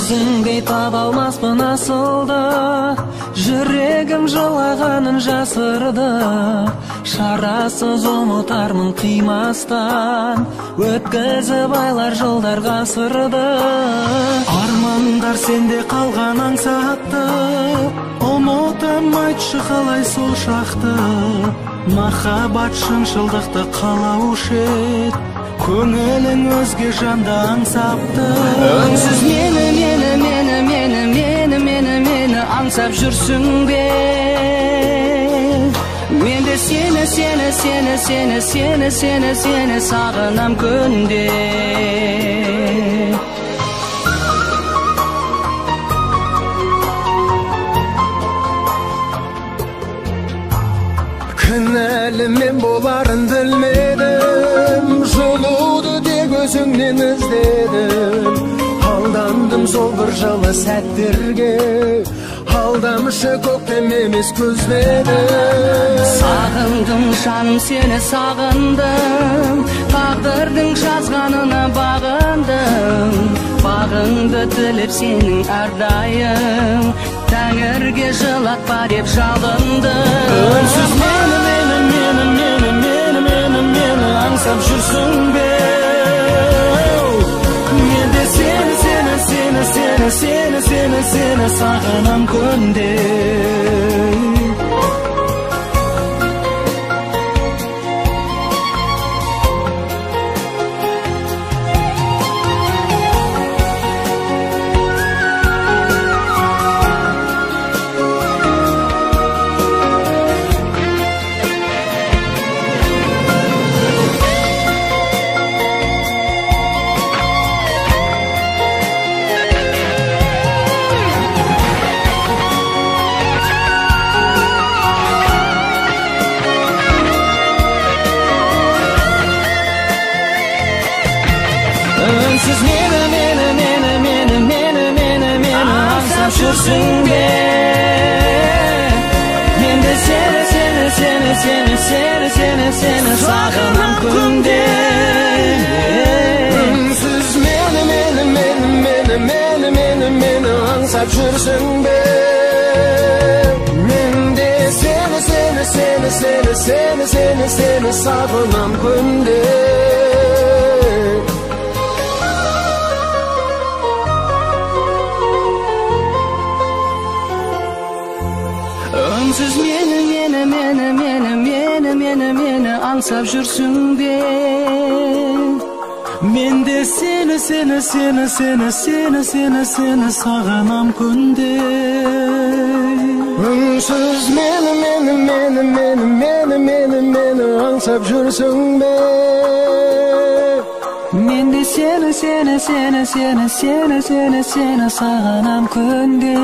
Өзіңдей таба алмаспын асылды, жүрегім жылағанын жасырды. Шарасыз ұмытармын қимастан, өткізіп айлар жылдар ғасырды. Армандар сенде қалған аңсатты, ұмытам айтшы қалай сол шақты. Махаббат шыншылдықты қалаушы ед, көңілің өзге жанды аңсапты. Үнсіз мені аңсап жүрсің бе? Мен де сені сағынам күнде. Кінәлі мен боларын білмедім, жолуды тек өзіңнен іздедім. Алдандым сол бір жылы сәттерге, алдамшы көктем емес көздедім. Сағындым жаным сені сағындым, тағдырдың жазғанына бағындым. Бағыңды тілеп сенің әрдайым, тәңірге жылатпа деп жалындым. Үнсіз мені аңсап жүрсің бе? Мен де сені сағынам күнде. Үнсіз мені аңсап жүрсің бе? Мен де сені сағынам күнде. Үнсіз мені аңсап жүрсің бе? Мен де сені сағынам күнде. Үнсіз мені аңсап жүрсің бе? Мен де сені сағынам күнде. Үнсіз мені аңсап жүрсің бе? Мен де сені сағынам күнде.